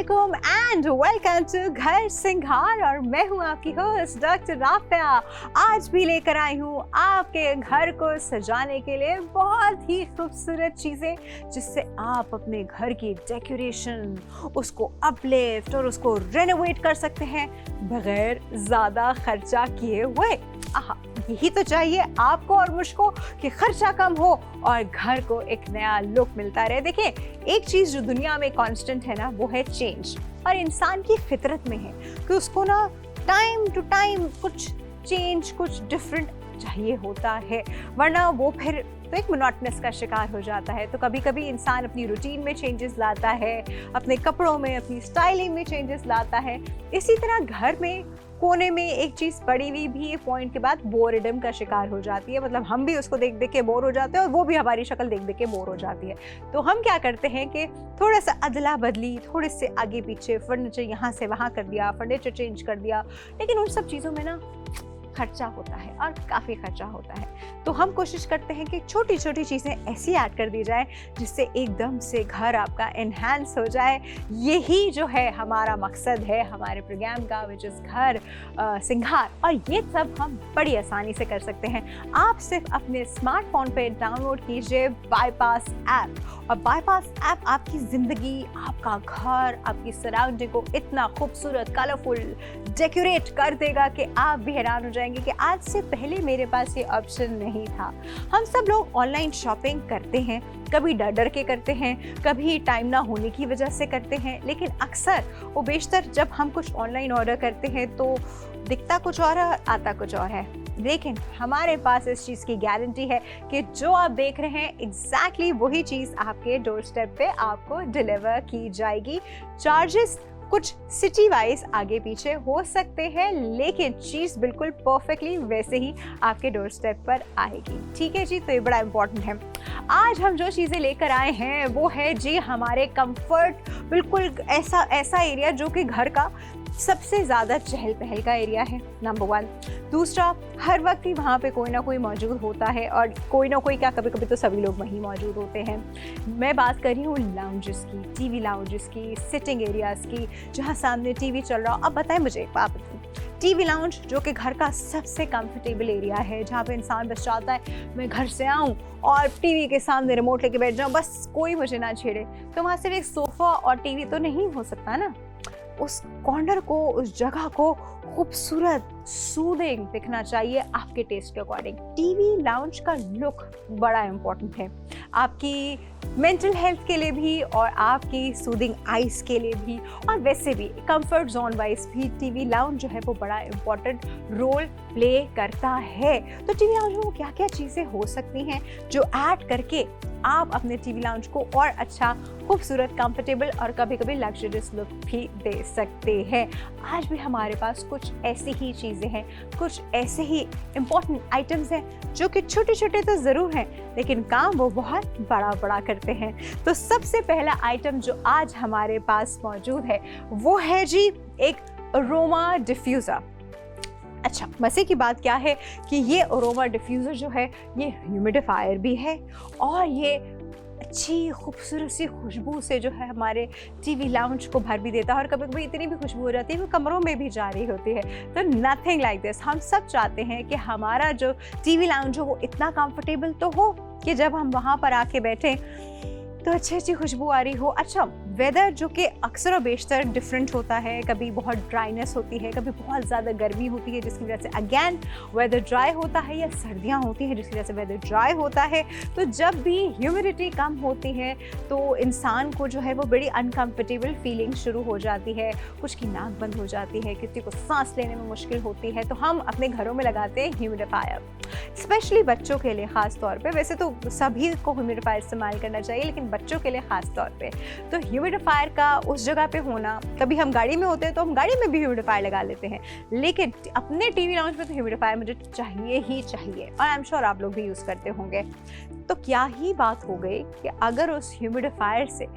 वालेकुम and welcome to Ghar सिंगार और मैं हूं आपकी होस्ट डॉक्टर राफिया। आज भी लेकर आई हूं आपके घर को सजाने के लिए बहुत ही खूबसूरत चीज़ें जिससे आप अपने घर की डेकोरेशन उसको अपलिफ्ट और उसको रेनोवेट कर सकते हैं बगैर ज़्यादा खर्चा किए हुए। यही तो चाहिए आपको और मुझको कि खर्चा कम हो और घर को एक नया लुक मिलता रहे। देखिए, एक चीज़ जो दुनिया में कांस्टेंट है ना, वो है चेंज। और इंसान की फितरत में है कि उसको ना टाइम टू टाइम कुछ चेंज, कुछ डिफरेंट चाहिए होता है, वरना वो फिर तो एक मोनोटोनस का शिकार हो जाता है। तो कभी कभी इंसान अपनी रूटीन में चेंजेस लाता है, अपने कपड़ों में, अपनी स्टाइलिंग में चेंजेस लाता है। इसी तरह घर में कोने में एक चीज़ पड़ी हुई भी एक पॉइंट के बाद बोरडम का शिकार हो जाती है। मतलब हम भी उसको देख देख के बोर हो जाते हैं और वो भी हमारी शक्ल देख देख के बोर हो जाती है। तो हम क्या करते हैं कि थोड़ा सा अदला बदली, थोड़े से आगे पीछे, फर्नीचर यहाँ से वहाँ कर दिया, फर्नीचर चेंज कर दिया, लेकिन उन सब चीज़ों में ना खर्चा होता है और काफ़ी खर्चा होता है। तो हम कोशिश करते हैं कि छोटी छोटी चीज़ें ऐसी ऐड कर दी जाए जिससे एकदम से घर आपका एनहांस हो जाए। यही जो है हमारा मकसद है हमारे प्रोग्राम का, विच इज़ घर सिंगार। और ये सब हम बड़ी आसानी से कर सकते हैं। आप सिर्फ अपने स्मार्टफोन पे डाउनलोड कीजिए बाईपास ऐप, और बाईपास ऐप आपकी ज़िंदगी, आपका घर, आपकी सराउंडिंग को इतना खूबसूरत, कलरफुल डेकोरेट कर देगा कि आप भी हैरान हो जाएंगे कि आज से पहले मेरे पास ये ऑप्शन नहीं था। हम सब लोग ऑनलाइन शॉपिंग करते हैं, कभी डर डर के करते हैं, कभी टाइम ना होने की वजह से करते हैं, लेकिन अक्सर वो बेशतर जब हम कुछ ऑनलाइन ऑर्डर करते हैं तो दिखता कुछ और है, आता कुछ और है। लेकिन हमारे पास इस चीज़ की गारंटी है कि जो आप देख रहे हैं एग्जैक्टली वही चीज़ आपके डोर स्टेप पे आपको डिलीवर की जाएगी। चार्जेस कुछ सिटी वाइज आगे पीछे हो सकते हैं, लेकिन चीज़ बिल्कुल परफेक्टली वैसे ही आपके डोर स्टेप पर आएगी। ठीक है जी, तो ये बड़ा इंपॉर्टेंट है। आज हम जो चीज़ें लेकर आए हैं वो है जी हमारे कंफर्ट, बिल्कुल ऐसा एरिया जो कि घर का सबसे ज़्यादा चहल पहल का एरिया है, नंबर 1। दूसरा, हर वक्त ही वहाँ पे कोई ना कोई मौजूद होता है, और कोई ना कोई क्या, कभी कभी तो सभी लोग वहीं मौजूद होते हैं। मैं बात कर रही हूँ लाउंजेस की, टीवी लाउंजेस की, सिटिंग एरियाज़ की, जहाँ सामने टीवी चल रहा हो। अब बताएं मुझे एक बात, टीवी लाउंज जो कि घर का सबसे कंफर्टेबल एरिया है, जहाँ पे इंसान बस चाहता है मैं घर से आऊँ और टीवी के सामने रिमोट लेके बैठ जाऊँ, बस कोई मुझे ना छेड़े। तो वहाँ सिर्फ एक सोफ़ा और टीवी तो नहीं हो सकता ना। उस कॉर्नर को, उस जगह को खूबसूरत, सूदिंग दिखना चाहिए आपके टेस्ट के अकॉर्डिंग। टीवी लाउंज का लुक बड़ा इम्पोर्टेंट है आपकी मेंटल हेल्थ के लिए भी और आपकी सूदिंग आइज़ के लिए भी, और वैसे भी कंफर्ट जोन वाइज भी टीवी लाउंज जो है वो बड़ा इम्पोर्टेंट रोल प्ले करता है। तो टीवी लाउंज में क्या क्या चीज़ें हो सकती हैं जो ऐड करके आप अपने टीवी लाउंज को और अच्छा, खूबसूरत, कंफर्टेबल और कभी कभी लग्जरियस लुक भी दे सकते हैं। आज भी हमारे पास कुछ ऐसी ही चीज़ें हैं, कुछ ऐसे ही इम्पोर्टेंट आइटम्स हैं जो कि छोटे छोटे तो ज़रूर हैं, लेकिन काम वो बहुत बड़ा बड़ा करते हैं। तो सबसे पहला आइटम जो आज हमारे पास मौजूद है वो है जी एक अरोमा डिफ्यूज़र। अच्छा, मज़े की बात क्या है कि ये अरोमा डिफ्यूज़र जो है ये ह्यूमिडिफायर भी है, और ये अच्छी खूबसूरत सी खुशबू से जो है हमारे टीवी लाउंज को भर भी देता है। और कभी कभी इतनी भी खुशबू हो जाती है वो कमरों में भी जा रही होती है। तो नथिंग लाइक दिस। हम सब चाहते हैं कि हमारा जो टीवी लाउंज हो वो इतना कंफर्टेबल तो हो कि जब हम वहाँ पर आके बैठें तो अच्छी अच्छी खुशबू आ रही हो। अच्छा, वेदर जो कि अक्सर और बेशतर डिफरेंट होता है, कभी बहुत ड्राइनेस होती है, कभी बहुत ज़्यादा गर्मी होती है जिसकी वजह से अगेन वेदर ड्राई होता है, या सर्दियाँ होती हैं जिसकी वजह से वेदर ड्राई होता है। तो जब भी ह्यूमिडिटी कम होती है तो इंसान को जो है वो बड़ी अनकम्फर्टेबल फीलिंग शुरू हो जाती है, कुछ की नाक बंद हो जाती है, किसी को सांस लेने में मुश्किल होती है। तो हम अपने घरों में लगाते हैं ह्यूमिडिफायर, स्पेशली बच्चों के लिए ख़ास तौर पे। वैसे तो सभी को ह्यूमिडिफायर इस्तेमाल करना चाहिए, लेकिन बच्चों के लिए ख़ास तौर पे। तो ह्यूमिडिफायर का उस जगह पे होना, कभी हम गाड़ी में होते हैं तो हम गाड़ी में भी ह्यूमिडिफायर लगा लेते हैं, लेकिन अपने टीवी लाउंज में तो ह्यूमिडिफायर मुझे चाहिए ही चाहिए, और आई एम श्योर आप लोग भी यूज़ करते होंगे। तो क्या ही बात हो गई कि अगर उस ह्यूमिडिफायर से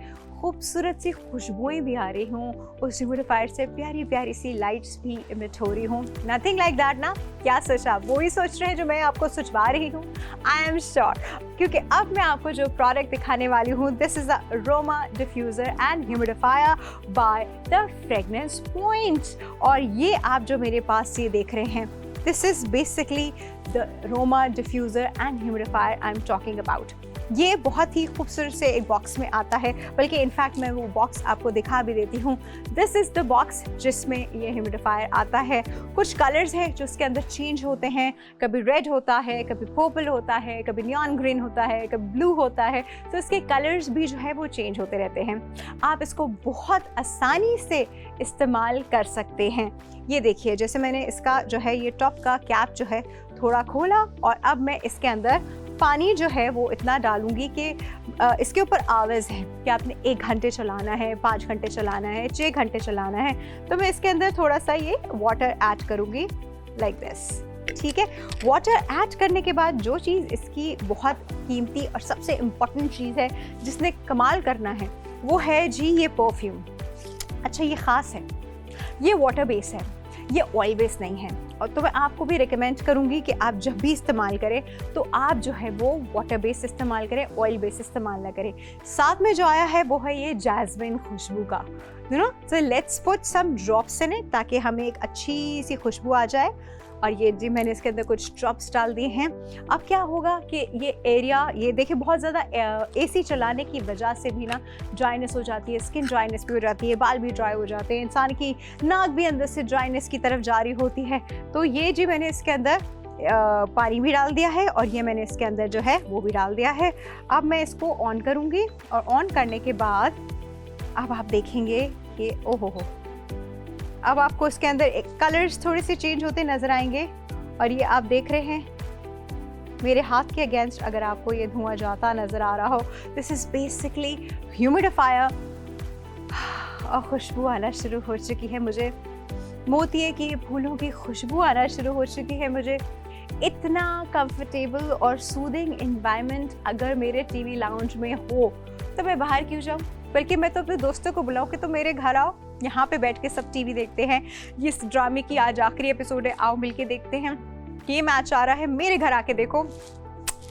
खूबसूरत सी खुशबुएं भी आ रही हों, उस ह्यूमिडिफायर से प्यारी प्यारी सी लाइट्स भी इमिट हो रही हों। नथिंग लाइक दैट ना? क्या सोचा? वो ही सोच रहे हैं जो मैं आपको सोचवा रही हूँ। आई एम श्योर, क्योंकि अब मैं आपको जो प्रोडक्ट दिखाने वाली हूँ, this is the aroma diffuser and humidifier by the fragrance point. और ये आप जो मेरे पास ये देख रहे हैं, this is basically the aroma diffuser and humidifier I am talking about. ये बहुत ही खूबसूरत से एक बॉक्स में आता है, बल्कि इनफैक्ट मैं वो बॉक्स आपको दिखा भी देती हूँ। दिस इज़ द बॉक्स जिसमें ये ह्यूमिडिफायर आता है। कुछ कलर्स हैं जो उसके अंदर चेंज होते हैं, कभी रेड होता है, कभी पर्पल होता है, कभी नियॉन ग्रीन होता है, कभी ब्लू होता है। तो इसके कलर्स भी जो है वो चेंज होते रहते हैं। आप इसको बहुत आसानी से इस्तेमाल कर सकते हैं। ये देखिए, जैसे मैंने इसका जो है ये टॉप का कैप जो है थोड़ा खोला, और अब मैं इसके अंदर पानी जो है वो इतना डालूंगी कि इसके ऊपर आवाज़ है कि आपने 1 घंटे चलाना है, 5 घंटे चलाना है, 6 घंटे चलाना है। तो मैं इसके अंदर थोड़ा सा ये वाटर ऐड करूँगी लाइक दिस। ठीक है, वाटर ऐड करने के बाद जो चीज़ इसकी बहुत कीमती और सबसे इम्पॉर्टेंट चीज़ है जिसने कमाल करना है, वो है जी ये परफ्यूम। अच्छा, ये ख़ास है, ये वाटर बेस है, ये ऑयल बेस नहीं है। और तो मैं आपको भी रिकमेंड करूंगी कि आप जब भी इस्तेमाल करें तो आप जो है वो वाटर बेस इस्तेमाल करें, ऑयल बेस इस्तेमाल ना करें। साथ में जो आया है वो है ये जैस्मिन खुशबू का, you know. So let's put some drops in it ताकि हमें एक अच्छी सी खुशबू आ जाए। और ये जी मैंने इसके अंदर कुछ ड्रॉप्स डाल दिए हैं। अब क्या होगा कि ये एरिया, ये देखिए बहुत ज़्यादा एसी चलाने की वजह से भी ना ड्राइनेस हो जाती है, स्किन ड्राइनेस भी हो जाती है, बाल भी ड्राई हो जाते हैं, इंसान की नाक भी अंदर से ड्राइनेस की तरफ जारी होती है। तो ये जी मैंने इसके अंदर पानी भी डाल दिया है, और ये मैंने इसके अंदर जो है वो भी डाल दिया है। अब मैं इसको ऑन करूँगी, और ऑन करने के बाद अब आप देखेंगे कि ओहो हो, अब आपको इसके अंदर एक कलर्स थोड़े से चेंज होते नज़र आएंगे। और ये आप देख रहे हैं मेरे हाथ के अगेंस्ट, अगर आपको ये धुआं जाता नज़र आ रहा हो, दिस इज़ बेसिकली ह्यूमिडिफायर। और खुशबू आना शुरू हो चुकी है मुझे, मोतिये की फूलों की खुशबू आना शुरू हो चुकी है मुझे। इतना कंफर्टेबल और सूदिंग एनवायरनमेंट अगर मेरे टीवी लाउंज में हो तो मैं बाहर क्यों जाऊँ, बल्कि मैं तो अपने दोस्तों को बुलाऊँ कि तुम मेरे घर आओ, यहाँ पे बैठ के सब टीवी देखते हैं। इस ड्रामे की आज आखिरी एपिसोड है, आओ मिलके देखते हैं। ये मैच आ रहा है, मेरे घर आके देखो,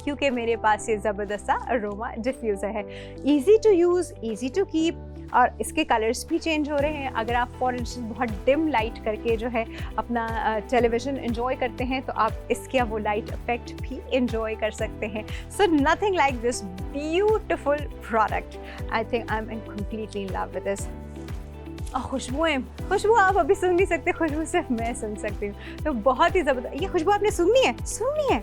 क्योंकि मेरे पास ये ज़बरदस्त सा अरोमा डिफ्यूज़र है। Easy to use, easy to keep, और इसके कलर्स भी चेंज हो रहे हैं। अगर आप फॉर इंस्टेंस बहुत डिम लाइट करके जो है अपना टेलीविज़न एंजॉय करते हैं तो आप इसके वो लाइट इफेक्ट भी एंजॉय कर सकते हैं। So nothing like this beautiful product. I think I am completely in love with this. खुशबू आप अभी सुन नहीं सकते, खुशबू सिर्फ मैं सुन सकती हूँ। तो बहुत ही ज़बरदस्त। ये खुशबू आपने सुननी है,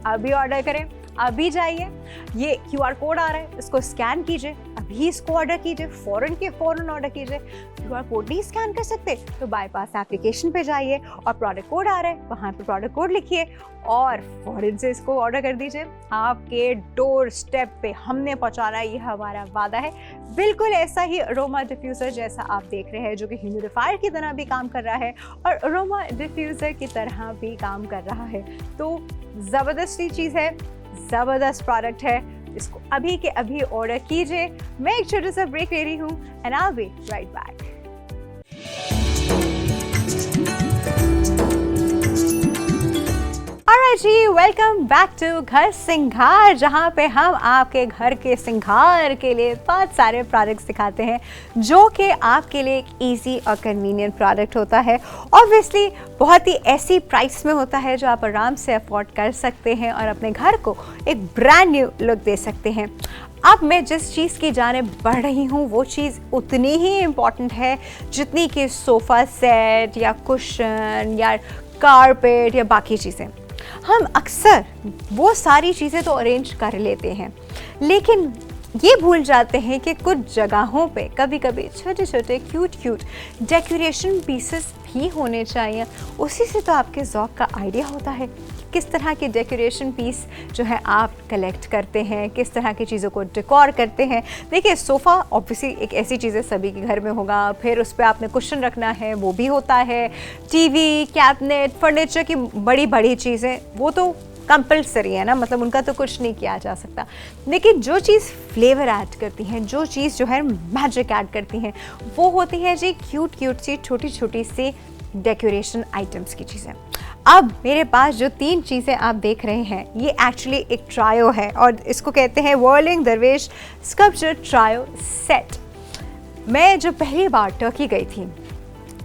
अभी ऑर्डर करें, अभी जाइए, ये QR कोड आ रहा है, इसको स्कैन कीजिए, अभी इसको ऑर्डर कीजिए, फ़ौरन ऑर्डर कीजिए। QR कोड नहीं स्कैन कर सकते तो बाईपास एप्लीकेशन पे जाइए, और प्रोडक्ट कोड आ रहा है, वहाँ पे प्रोडक्ट कोड लिखिए और फ़ौरन से इसको ऑर्डर कर दीजिए। आपके डोर स्टेप पे हमने पहुँचाना, ये हमारा वादा है। बिल्कुल ऐसा ही अरोमा डिफ्यूज़र जैसा आप देख रहे हैं, जो कि ह्यूमिडिफायर की तरह भी काम कर रहा है और अरोमा डिफ्यूज़र की तरह भी काम कर रहा है। तो ज़बरदस्त चीज़ है, ज़बरदस्त प्रोडक्ट है। इसको अभी के अभी ऑर्डर कीजिए। मैं एक छोटा सा ब्रेक ले रही हूँ, and I will be right back. जी, welcome back to Ghar Singar, जहाँ पे हम आपके घर के सिंगार के लिए बहुत सारे प्रोडक्ट्स दिखाते हैं जो कि आपके लिए एक इजी और कन्वीनियंट प्रोडक्ट होता है। ऑब्वियसली बहुत ही ऐसी प्राइस में होता है जो आप आराम से अफोर्ड कर सकते हैं और अपने घर को एक ब्रांड न्यू लुक दे सकते हैं। अब मैं जिस चीज़ की जानिब बढ़ रही हूँ वो चीज़ उतनी ही इम्पॉर्टेंट है जितनी कि सोफ़ा सेट या कुशन या कारपेट या बाकी चीज़ें। हम अक्सर वो सारी चीज़ें तो अरेंज कर लेते हैं, लेकिन ये भूल जाते हैं कि कुछ जगहों पे कभी कभी छोटे छोटे क्यूट डेकोरेशन पीसेस भी होने चाहिए। उसी से तो आपके ज़ौक़ का आइडिया होता है किस तरह के डेकोरेशन पीस जो है आप कलेक्ट करते हैं, किस तरह की चीज़ों को डेकोर करते हैं। देखिए, सोफ़ा ऑब्वियसली एक ऐसी चीज़ है सभी के घर में होगा, फिर उस पर आपने कुशन रखना है, वो भी होता है। टीवी, कैबिनेट, फर्नीचर की बड़ी बड़ी चीज़ें, वो तो कंपल्सरी है ना, मतलब उनका तो कुछ नहीं किया जा सकता। लेकिन जो चीज़ फ्लेवर ऐड करती हैं, जो चीज़ जो है मैजिक ऐड करती हैं, वो होती है जी क्यूट क्यूट सी छोटी छोटी सी डेकोरेशन आइटम्स की चीज़ें। अब मेरे पास जो 3 चीज़ें आप देख रहे हैं, ये एक्चुअली एक ट्रायो है और इसको कहते हैं वर्लिंग दरवेश स्कल्पचर ट्रायो सेट। मैं जब पहली बार टर्की गई थी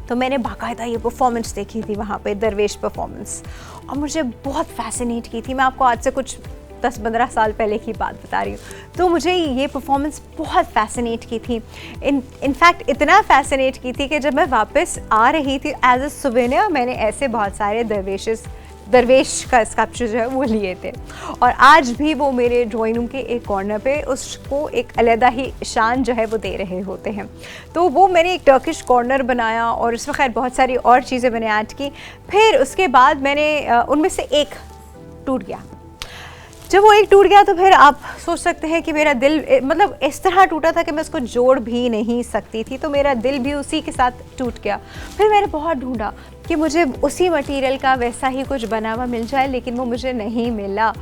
तो मैंने बाकायदा ये परफॉर्मेंस देखी थी वहाँ पे, दरवेश परफॉर्मेंस, और मुझे बहुत फैसिनेट की थी। मैं आपको आज से कुछ 10-15 साल पहले की बात बता रही हूँ। तो मुझे ये परफॉर्मेंस बहुत फैसिनेट की थी। इनफैक्ट इतना फैसिनेट की थी कि जब मैं वापस आ रही थी एज अ सुवेनियर, मैंने ऐसे बहुत सारे दरवेश का स्कल्पचर जो है वो लिए थे, और आज भी वो मेरे ड्राइंग रूम के एक कॉर्नर पे उसको एक अलग ही शान जो है वो दे रहे होते हैं। तो वो मैंने एक टर्किश कॉर्नर बनाया और उसमें खैर बहुत सारी और चीज़ें मैंने ऐड की। फिर उसके बाद मैंने उनमें से एक टूट गया। जब वो एक टूट गया तो फिर आप सोच सकते हैं कि मेरा दिल मतलब इस तरह टूटा था कि मैं उसको जोड़ भी नहीं सकती थी, तो मेरा दिल भी उसी के साथ टूट गया। फिर मैंने बहुत ढूंढा कि मुझे उसी मटेरियल का वैसा ही कुछ बना हुआ मिल जाए, लेकिन वो मुझे नहीं मिला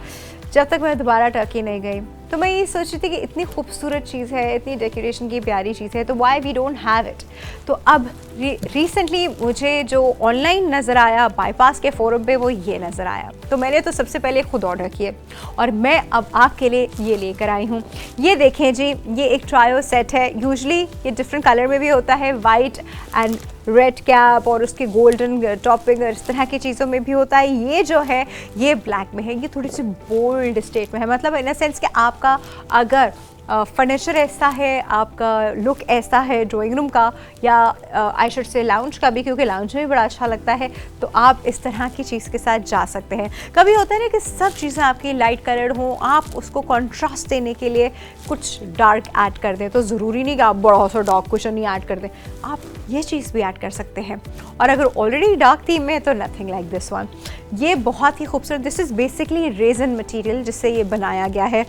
जब तक मैं दोबारा टर्की नहीं गई। तो मैं ये सोच रही थी कि इतनी खूबसूरत चीज़ है, इतनी डेकोरेशन की प्यारी चीज़ है, तो why we don't have it. तो अब रिसेंटली मुझे जो ऑनलाइन नज़र आया बाईपास के फोरम पे, वो ये नज़र आया। तो मैंने तो सबसे पहले खुद ऑर्डर किए और मैं अब आपके लिए ये लेकर आई हूँ। ये देखें जी, ये एक ट्रायो सेट है। यूजुअली ये डिफरेंट कलर में भी होता है, वाइट एंड रेड कैप और उसके गोल्डन टॉपिंग और इस तरह की चीज़ों में भी होता है। ये जो है ये ब्लैक में है, ये थोड़ी सी बोल्ड स्टेट में है, मतलब इन अ सेंस कि आपका अगर फर्नीचर ऐसा है, आपका लुक ऐसा है ड्राइंग रूम का, या आई शुड से लाउंज का भी, क्योंकि लाउंज में भी बड़ा अच्छा लगता है, तो आप इस तरह की चीज़ के साथ जा सकते हैं। कभी होता है ना कि सब चीज़ें आपकी लाइट कलर्ड हों, आप उसको कंट्रास्ट देने के लिए कुछ डार्क ऐड कर दें, तो ज़रूरी नहीं कि आप बड़ा सा डार्क कुशन नहीं ऐड कर दें, आप ये चीज़ भी ऐड कर सकते हैं। और अगर ऑलरेडी डार्क थीम में, तो नथिंग लाइक दिस वन। ये बहुत ही खूबसूरत, this is basically resin material जिससे ये बनाया गया है,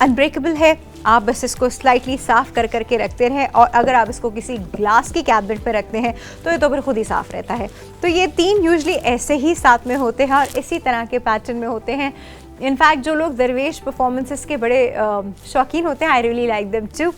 अनब्रेकेबल है। आप बस इसको स्लाइटली साफ़ कर करके रखते रहें, और अगर आप इसको किसी ग्लास की कैबिनेट पे रखते हैं तो ये तो फिर खुद ही साफ़ रहता है। तो ये 3 यूजुअली ऐसे ही साथ में होते हैं और इसी तरह के पैटर्न में होते हैं। इनफैक्ट जो लोग दरवेश परफॉर्मेंसेस के बड़े शौकीन होते हैं, I really like them too,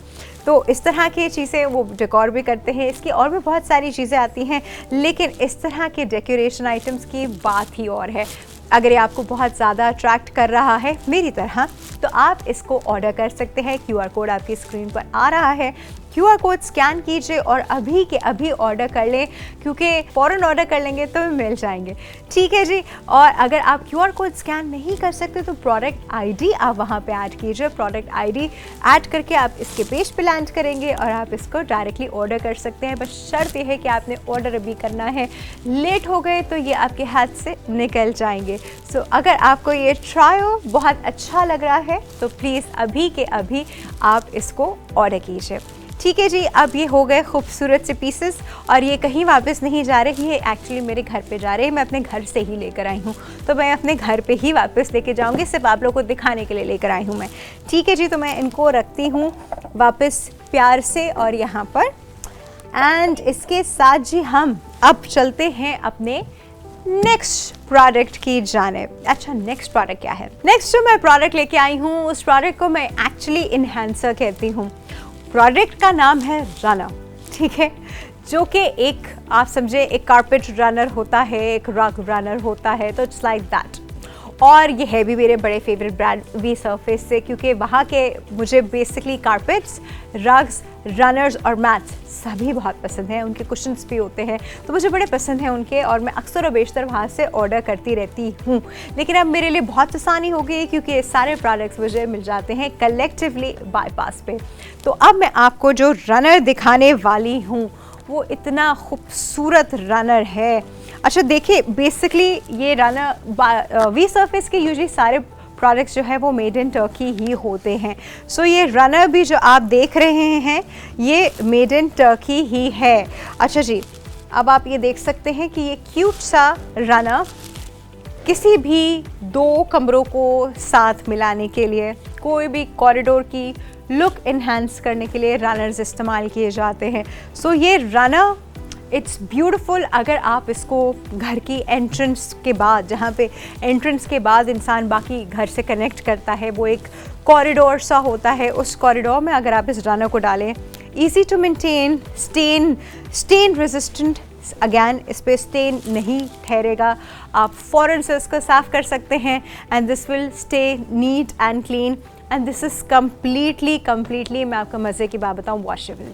तो इस तरह की चीज़ें वो डेकोर भी करते हैं। इसकी और भी बहुत सारी चीज़ें आती हैं, लेकिन इस तरह के डेकोरेशन आइटम्स की बात ही और है। अगर ये आपको बहुत ज़्यादा अट्रैक्ट कर रहा है मेरी तरह, तो आप इसको ऑर्डर कर सकते हैं। QR कोड आपकी स्क्रीन पर आ रहा है, QR कोड स्कैन कीजिए और अभी के अभी ऑर्डर कर लें, क्योंकि फ़ौरन ऑर्डर कर लेंगे तो मिल जाएंगे। ठीक है जी। और अगर आप QR कोड स्कैन नहीं कर सकते तो प्रोडक्ट ID आप वहाँ पे ऐड कीजिए। प्रोडक्ट ID ऐड करके आप इसके पेज पे लैंड करेंगे और आप इसको डायरेक्टली ऑर्डर कर सकते हैं। बस शर्त यह है कि आपने ऑर्डर अभी करना है, लेट हो गए तो ये आपके हाथ से निकल जाएंगे। सो अगर आपको ये ट्रायो बहुत अच्छा लग रहा है तो प्लीज़ अभी के अभी आप इसको ऑर्डर कीजिए। ठीक है जी। अब ये हो गए खूबसूरत से पीसेस और ये कहीं वापस नहीं जा रहे, ये एक्चुअली मेरे घर पे जा रहे हैं। मैं अपने घर से ही लेकर आई हूँ, तो मैं अपने घर पे ही वापस लेके जाऊँगी, सिर्फ आप लोगों को दिखाने के लिए लेकर आई हूँ मैं। ठीक है जी। तो मैं इनको रखती हूँ वापस प्यार से और यहाँ पर, एंड इसके साथ जी हम अब चलते हैं अपने नेक्स्ट प्रोडक्ट की जानिब। अच्छा, नेक्स्ट प्रोडक्ट क्या है? नेक्स्ट जो मैं प्रोडक्ट लेके आई हूँ, उस प्रोडक्ट को मैं एक्चुअली इन्हेंसर कहती हूँ। प्रोडक्ट का नाम है रनर, ठीक है, जो कि एक आप समझे एक कारपेट रनर होता है, एक रग रनर होता है, तो इट्स लाइक दैट। और ये है भी मेरे बड़े फेवरेट ब्रांड वी सरफेस से, क्योंकि वहाँ के मुझे बेसिकली कारपेट्स, रग्स, रनर्स और मैट्स सभी बहुत पसंद हैं। उनके कुशन्स भी होते हैं तो मुझे बड़े पसंद हैं उनके, और मैं अक्सर और बेशतर वहाँ से ऑर्डर करती रहती हूँ। लेकिन अब मेरे लिए बहुत आसानी हो गई क्योंकि ये सारे प्रोडक्ट्स मुझे मिल जाते हैं कलेक्टिवली बाईपास पे। तो अब मैं आपको जो रनर दिखाने वाली हूँ वो इतना खूबसूरत रनर है। अच्छा देखिए, बेसिकली ये रनर वी सरफेस के यूजुअली सारे प्रोडक्ट्स जो है वो मेड इन टर्की ही होते हैं। सो ये रनर भी जो आप देख रहे हैं ये मेड इन टर्की ही है। अच्छा जी, अब आप ये देख सकते हैं कि ये क्यूट सा रनर किसी भी 2 कमरों को साथ मिलाने के लिए, कोई भी कॉरिडोर की लुक इन्हांस करने के लिए रनर्स इस्तेमाल किए जाते हैं। सो ये रनर इट्स ब्यूटिफुल। अगर आप इसको घर की एंट्रेंस के बाद, जहाँ पे एंट्रेंस के बाद इंसान बाकी घर से कनेक्ट करता है, वो एक कॉरिडोर सा होता है, उस कॉरिडोर में अगर आप इस रनर को डालें, easy to maintain, stain resistant, again इस पे स्टेन नहीं ठहरेगा, आप फ़ौरन से इसको साफ़ कर सकते हैं and this will stay neat and clean and this is completely मैं आपको मज़े की बात बताऊँ, वॉशेबल।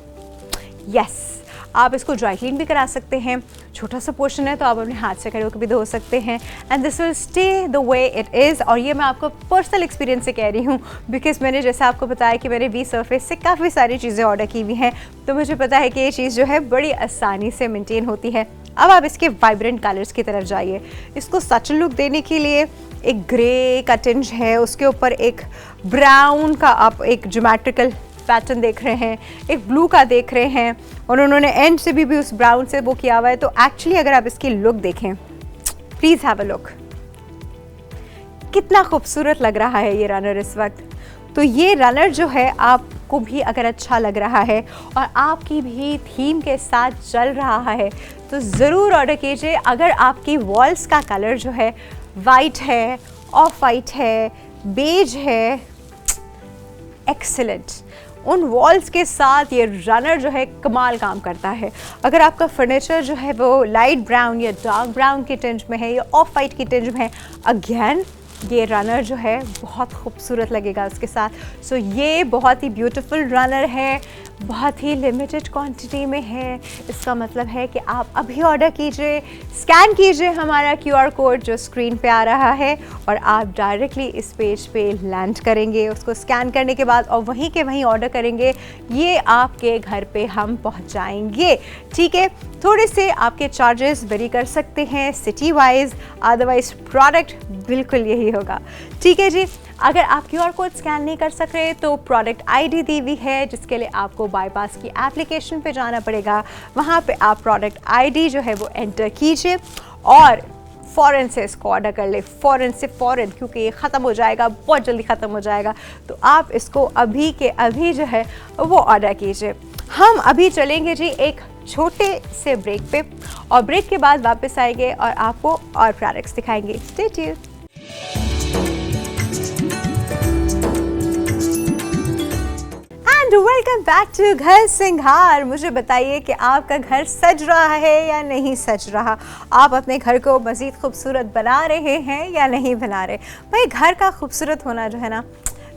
यस, आप इसको ड्राई क्लीन भी करा सकते हैं, छोटा सा पोर्शन है तो आप अपने हाथ से खड़े होकर भी धो सकते हैं and this will stay the way it is. और ये मैं आपको पर्सनल एक्सपीरियंस से कह रही हूँ, बिकॉज मैंने जैसे आपको बताया कि मैंने वी सरफेस से काफ़ी सारी चीज़ें ऑर्डर की हुई हैं, तो मुझे पता है कि ये चीज़ जो है बड़ी आसानी से मेनटेन होती है। अब आप इसके वाइब्रेंट कलर्स की तरफ जाइए। इसको सच लुक देने के लिए एक ग्रे का टिंज है, उसके ऊपर एक ब्राउन का आप एक ज्योमेट्रिकल पैटर्न देख रहे हैं, एक ब्लू का देख रहे हैं और उन्होंने एंड से भी उस ब्राउन से वो किया हुआ है। तो एक्चुअली अगर आप इसकी लुक देखें, प्लीज़ हैव अ लुक, कितना खूबसूरत लग रहा है ये रनर इस वक्त। तो ये रनर जो है आपको भी अगर अच्छा लग रहा है और आपकी भी थीम के साथ चल रहा है तो ज़रूर ऑर्डर कीजिए। अगर आपकी वॉल्स का कलर जो है वाइट है, ऑफ वाइट है, बेज है, एक्सीलेंट, उन वॉल्स के साथ ये रनर जो है कमाल काम करता है। अगर आपका फर्नीचर जो है वो लाइट ब्राउन या डार्क ब्राउन की टिंज में है या ऑफ वाइट की टिंज में है, अगेन ये रनर जो है बहुत खूबसूरत लगेगा उसके साथ। सो ये बहुत ही ब्यूटीफुल रनर है, बहुत ही लिमिटेड क्वांटिटी में है। इसका मतलब है कि आप अभी ऑर्डर कीजिए, स्कैन कीजिए हमारा QR कोड जो स्क्रीन पे आ रहा है और आप डायरेक्टली इस पेज पे लैंड करेंगे। उसको स्कैन करने के बाद और वहीं के वहीं ऑर्डर करेंगे, ये आपके घर पे हम पहुंचाएंगे। ठीक है, थोड़े से आपके चार्जेस वेरी कर सकते हैं सिटी वाइज, अदरवाइज प्रोडक्ट बिल्कुल यही होगा। ठीक है जी, अगर आप QR कोड स्कैन नहीं कर सक रहे तो प्रोडक्ट ID दी हुई है, जिसके लिए आपको बाईपास की एप्लीकेशन पे जाना पड़ेगा। वहाँ पे आप प्रोडक्ट ID जो है वो एंटर कीजिए और फ़ौरन से इसको ऑर्डर कर ले, फ़ौरन से फ़ौरन, क्योंकि ये ख़त्म हो जाएगा, बहुत जल्दी ख़त्म हो जाएगा। तो आप इसको अभी के अभी जो है वो ऑर्डर कीजिए। हम अभी चलेंगे जी एक छोटे से ब्रेक पे और ब्रेक के बाद वापस आएंगे और आपको और प्रोडक्ट्स दिखाएंगे। Stay tuned. Welcome back to Ghar Singar. मुझे बताइए कि आपका घर सज रहा है या नहीं सज रहा, आप अपने घर को मज़ीद खूबसूरत बना रहे हैं या नहीं बना रहे। भाई घर का खूबसूरत होना जो है ना,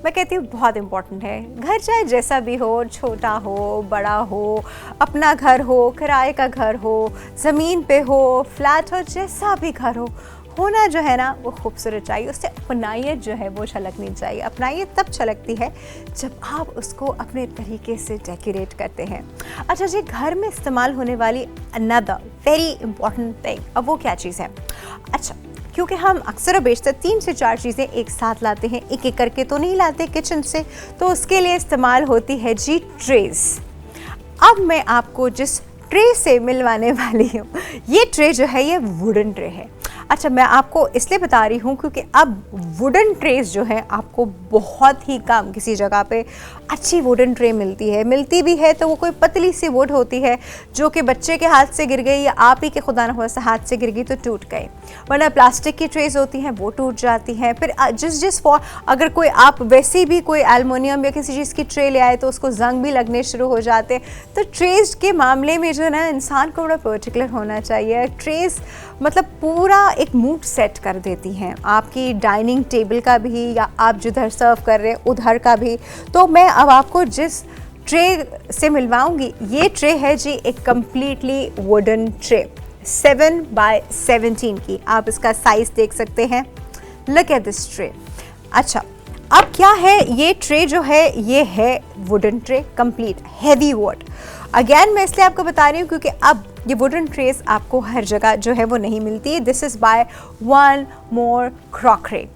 मैं कहती हूँ बहुत इम्पॉर्टेंट है। घर चाहे जैसा भी हो, छोटा हो, बड़ा हो, अपना घर हो, किराए का घर हो, ज़मीन पे हो, फ्लैट हो, जैसा भी घर हो, होना जो है ना वो खूबसूरत चाहिए। उससे अपनाइयत जो है वो छलकनी चाहिए। अपनाइयत तब छलकती है जब आप उसको अपने तरीके से डेकोरेट करते हैं। अच्छा जी, घर में इस्तेमाल होने वाली अनदर वेरी इंपॉर्टेंट थिंग, अब वो क्या चीज़ है? अच्छा, क्योंकि हम अक्सर बेशतर 3 से 4 चीज़ें एक साथ लाते हैं, एक एक करके तो नहीं लाते किचन से, तो उसके लिए इस्तेमाल होती है जी ट्रेज़। अब मैं आपको जिस ट्रे से मिलवाने वाली हूँ, ये ट्रे जो है ये वुडन ट्रे है। अच्छा, मैं आपको इसलिए बता रही हूँ क्योंकि अब वुडन ट्रेस जो है आपको बहुत ही कम किसी जगह पे अच्छी वुडन ट्रे मिलती भी है तो वो कोई पतली सी वुड होती है जो कि बच्चे के हाथ से गिर गई या आप ही के खुदा न खास्ता हाथ से गिर गई तो टूट गई, वरना प्लास्टिक की ट्रेस होती हैं वो टूट जाती हैं। फिर अगर कोई आप वैसे भी कोई एल्युमिनियम या किसी चीज़ की ट्रे ले आए तो उसको जंग भी लगने शुरू हो जाते हैं। तो ट्रेस के मामले में जो है ना, इंसान को बड़ा पर्टिकुलर होना चाहिए। ट्रेस मतलब पूरा एक मूड सेट कर देती हैं, आपकी डाइनिंग टेबल का भी या आप जिधर सर्व कर रहे हैं उधर का भी। तो मैं अब आपको जिस ट्रे से मिलवाऊंगी, ये ट्रे है जी एक कम्प्लीटली वुडन ट्रे 7 by 17 की। आप इसका साइज देख सकते हैं, लुक एट दिस ट्रे। अच्छा, अब क्या है, ये ट्रे जो है ये है wooden tray, complete heavy would. Again मैं इसलिए आपको बता रही हूँ क्योंकि अब ये वुडन ट्रेस आपको हर जगह जो है वो नहीं मिलती। This is by one more crockery.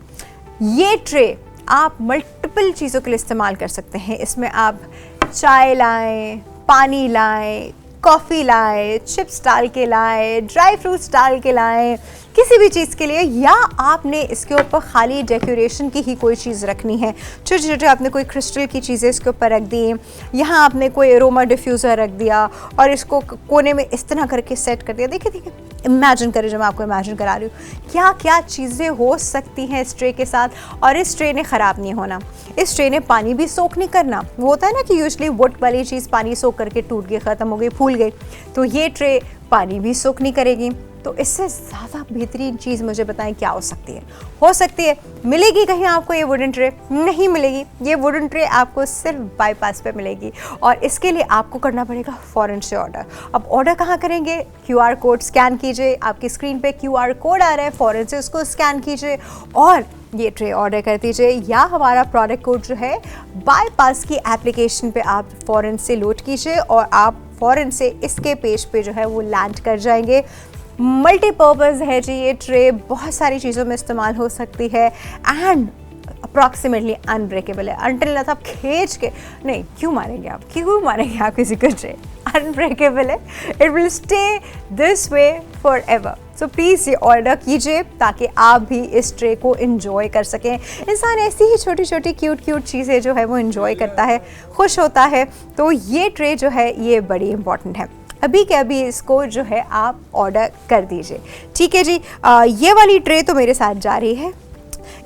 ये ट्रे आप मल्टीपल चीज़ों के लिए इस्तेमाल कर सकते हैं। इसमें आप चाय लाएं, पानी लाएं, कॉफ़ी लाएं, चिप्स डाल के लाएं, ड्राई फ्रूट्स डाल के लाएं, किसी भी चीज़ के लिए, या आपने इसके ऊपर खाली डेकोरेशन की ही कोई चीज़ रखनी है, छोटे छोटे आपने कोई क्रिस्टल की चीज़ें इसके ऊपर रख दी, यहाँ आपने कोई एरोमा डिफ्यूज़र रख दिया और इसको कोने में इस तरह करके सेट कर दिया। देखिए देखिए, इमेजिन करें, जो मैं आपको इमेजिन करा रही हूँ क्या क्या चीज़ें हो सकती हैं इस ट्रे के साथ। और इस ट्रे ने ख़राब नहीं होना, इस ट्रे ने पानी भी सोख नहीं करना। वो होता है ना कि यूजुअली वुड वाली चीज़ पानी सोख करके टूट गई, ख़त्म हो गई, फूल गई, तो ये ट्रे पानी भी सोख नहीं करेगी। तो इससे ज़्यादा बेहतरीन चीज़ मुझे बताएं क्या हो सकती है? हो सकती है, मिलेगी कहीं आपको ये वुडन ट्रे? नहीं मिलेगी। ये वुडन ट्रे आपको सिर्फ बाईपास पे मिलेगी और इसके लिए आपको करना पड़ेगा फ़ौरन से ऑर्डर। अब ऑर्डर कहाँ करेंगे? QR कोड स्कैन कीजिए, आपकी स्क्रीन पे QR कोड आ रहा है, फ़ौरन से उसको स्कैन कीजिए और ये ट्रे ऑर्डर कर दीजिए। या हमारा प्रोडक्ट कोड जो है बाईपास की एप्लीकेशन पे आप फ़ौरन से लोड कीजिए और आप फ़ौरन से इसके पेज पे जो है वो लैंड कर जाएंगे। मल्टीपर्पज़ है जी ये ट्रे, बहुत सारी चीज़ों में इस्तेमाल हो सकती है एंड अप्रॉक्सीमेटली अनब्रेकेबल है। अनटिल आप खींच के नहीं, क्यों मारेंगे आप किसी को? ट्रे अनब्रेकेबल है, it will stay this way for ever. So please ये ऑर्डर कीजिए ताकि आप भी इस ट्रे को इन्जॉय कर सकें। इंसान ऐसी ही छोटी छोटी क्यूट चीज़ें जो है वो इन्जॉय करता है, खुश होता है। तो ये ट्रे जो है ये बड़ी इंपॉर्टेंट है। अभी के अभी इसको जो है आप ऑर्डर कर दीजिए, ठीक है जी। ये वाली ट्रे तो मेरे साथ जा रही है।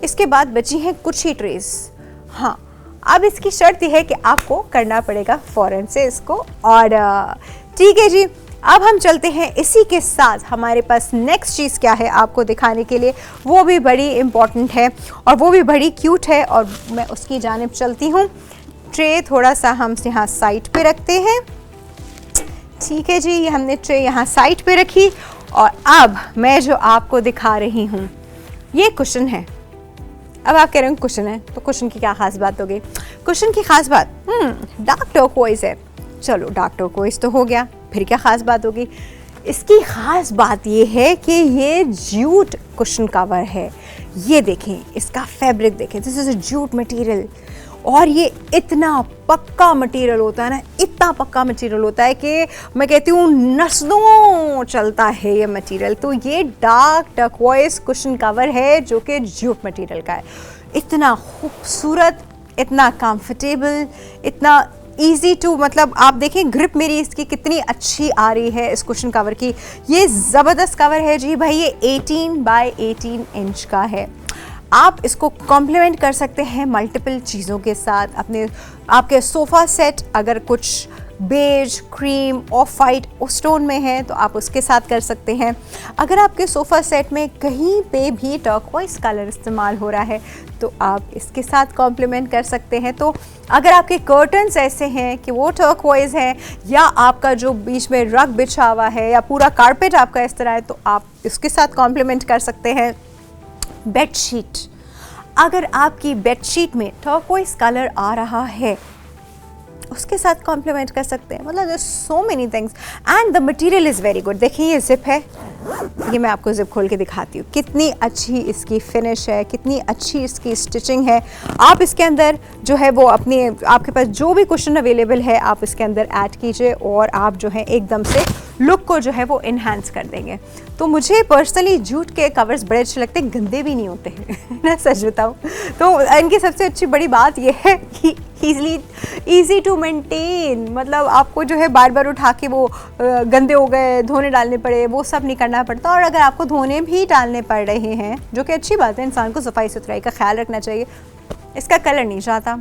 इसके बाद बची हैं कुछ ही ट्रेस। हाँ, अब इसकी शर्त यह है कि आपको करना पड़ेगा फ़ौरन से इसको ऑर्डर, ठीक है जी। अब हम चलते हैं इसी के साथ, हमारे पास नेक्स्ट चीज़ क्या है आपको दिखाने के लिए, वो भी बड़ी इम्पॉर्टेंट है और वो भी बड़ी क्यूट है और मैं उसकी जानिब चलती हूँ। ट्रे थोड़ा सा हम यहाँ साइड पे रखते हैं, ठीक है जी। ये हमने ट्रे यहाँ साइड पे रखी और अब मैं जो आपको दिखा रही हूँ ये कुशन है। अब आप कह रहे हो कुशन है तो कुशन की क्या खास बात हो गई? कुशन की खास बात डार्क टर्कोइज है। चलो डार्क टर्कोइज तो हो गया, फिर क्या खास बात होगी? इसकी खास बात ये है कि ये जूट कुशन कवर है। ये देखें, इसका फैब्रिक देखें, this is a jute material और ये इतना पक्का मटेरियल होता है ना, इतना पक्का मटेरियल होता है कि मैं कहती हूँ नस्लों चलता है ये मटेरियल। तो ये डार्क टर्कोइज कुशन कवर है जो कि जूट मटेरियल का है। इतना खूबसूरत, इतना कंफर्टेबल, इतना ईजी टू, मतलब आप देखें ग्रिप मेरी इसकी कितनी अच्छी आ रही है इस कुशन कवर की। ये ज़बरदस्त कवर है जी भाई। ये 18 बाय 18 इंच का है। आप इसको कॉम्प्लीमेंट कर सकते हैं मल्टीपल चीज़ों के साथ। आपके सोफ़ा सेट अगर कुछ बेज, क्रीम, ऑफ वाइट उस टोन में है तो आप उसके साथ कर सकते हैं। अगर आपके सोफ़ा सेट में कहीं पे भी टर्कोइज कलर इस्तेमाल हो रहा है तो आप इसके साथ कॉम्प्लीमेंट कर सकते हैं। तो अगर आपके कर्टन्स ऐसे हैं कि वो टर्कोइज है या आपका जो बीच में रग बिछा हुआ है या पूरा कारपेट आपका इस तरह है तो आप इसके साथ कॉम्प्लीमेंट कर सकते हैं। बेडशीट, अगर आपकी बेडशीट में टर्कोइज कलर आ रहा है उसके साथ कॉम्प्लीमेंट कर सकते हैं। मतलब there so many things and the material is very good. देखिए ये जिप है, ये मैं आपको जिप खोल के दिखाती हूँ, कितनी अच्छी इसकी फिनिश है, कितनी अच्छी इसकी स्टिचिंग है। आप इसके अंदर जो है वो आपके पास जो भी कुशन अवेलेबल है आप इसके अंदर ऐड कीजिए और आप जो है एकदम से लुक को जो है वो इन्हांस कर देंगे। तो मुझे पर्सनली जूट के कवर्स बड़े अच्छे लगते हैं, गंदे भी नहीं होते हैं मैं सच बताऊँ तो। इनकी सबसे अच्छी बड़ी बात यह है कि ईजी टू मेंटेन, मतलब आपको जो है बार बार उठा के वो गंदे हो गए, धोने डालने पड़े, वो सब नहीं करना पड़ता। और अगर आपको धोने भी डालने पड़ रहे हैं, जो कि अच्छी बात है, इंसान को सफाई सुथराई का ख्याल रखना चाहिए, इसका कलर नहीं जाता,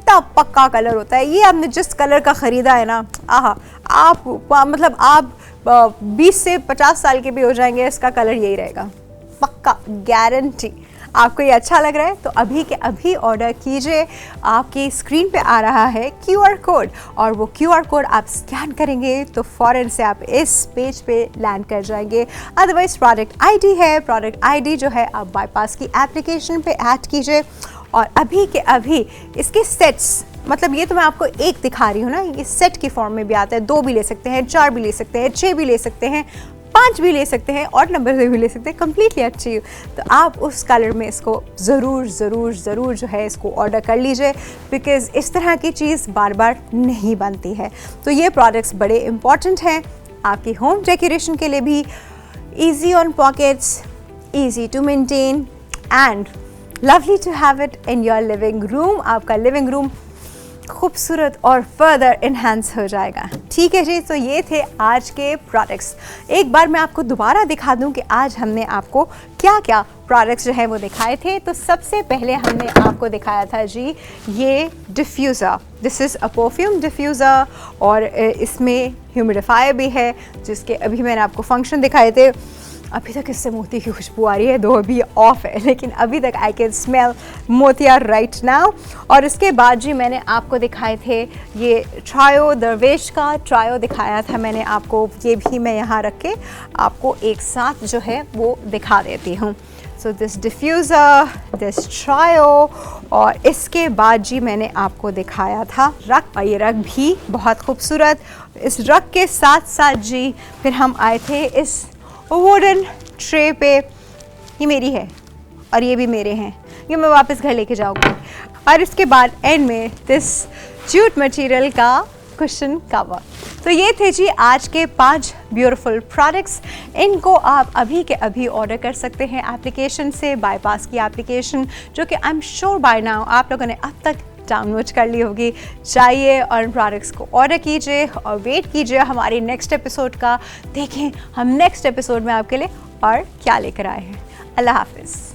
तब पक्का कलर होता है। ये आपने जिस कलर का ख़रीदा है ना, आप 20 से 50 साल के भी हो जाएंगे, इसका कलर यही रहेगा, पक्का गारंटी। आपको ये अच्छा लग रहा है तो अभी के अभी ऑर्डर कीजिए। आपकी स्क्रीन पे आ रहा है QR कोड और वो QR कोड आप स्कैन करेंगे तो फ़ौरन से आप इस पेज पे लैंड कर जाएंगे। अदरवाइज प्रोडक्ट ID है, प्रोडक्ट ID जो है आप बाईपास की एप्लीकेशन पे ऐड कीजिए और अभी के अभी इसके सेट्स, मतलब ये तो मैं आपको एक दिखा रही हूँ ना, ये सेट की फॉर्म में भी आता है। 2 भी ले सकते हैं, 4 भी ले सकते हैं, 6 भी ले सकते हैं, 5 भी ले सकते हैं और नंबर से भी ले सकते हैं, कम्प्लीटली अच्छी। तो आप उस कलर में इसको ज़रूर जो है इसको ऑर्डर कर लीजिए, बिकॉज़ इस तरह की चीज़ बार बार नहीं बनती है। तो ये प्रोडक्ट्स बड़े इम्पॉर्टेंट हैं आपकी होम डेकोरेशन के लिए भी, easy on pockets, easy to maintain and lovely to have it in your living room. आपका living room खूबसूरत और फर्दर इन्हांस हो जाएगा। ठीक है जी, तो ये थे आज के प्रोडक्ट्स। एक बार मैं आपको दोबारा दिखा दूं कि आज हमने आपको क्या क्या प्रोडक्ट्स जो है वो दिखाए थे। तो सबसे पहले हमने आपको दिखाया था जी ये diffuser. This is a perfume diffuser और इसमें ह्यूमिडिफायर भी है, जिसके अभी मैंने आपको फंक्शन दिखाए थे। अभी तक इससे मोती की खुशबू आ रही है, दो अभी ऑफ है, लेकिन अभी तक आई कैन स्मेल मोतिया राइट नाउ। और इसके बाद जी मैंने आपको दिखाए थे ये ट्रायो दरवेश का ट्रायो दिखाया था मैंने आपको। ये भी मैं यहाँ रख के आपको एक साथ जो है वो दिखा देती हूँ। So this diffuser, this trio, और इसके बाद जी मैंने आपको दिखाया था रग, और ये रग भी बहुत खूबसूरत। इस रग के साथ साथ जी फिर हम आए थे इस वुडन ट्रे पे। ये मेरी है और ये भी मेरे हैं, ये मैं वापस घर लेके जाऊंगी। और इसके बाद एंड में दिस जूट मटेरियल का कुशन कवर। तो ये थे जी आज के 5 ब्यूटीफुल प्रोडक्ट्स। इनको आप अभी के अभी ऑर्डर कर सकते हैं एप्लीकेशन से, बाईपास की एप्लीकेशन, जो कि I am sure by now आप लोगों ने अब तक डाउनलोड कर ली होगी। जाइए और इन प्रोडक्ट्स को ऑर्डर कीजिए और वेट कीजिए हमारी नेक्स्ट एपिसोड का। देखें हम नेक्स्ट एपिसोड में आपके लिए और क्या लेकर आए हैं। अल्लाह हाफिज़।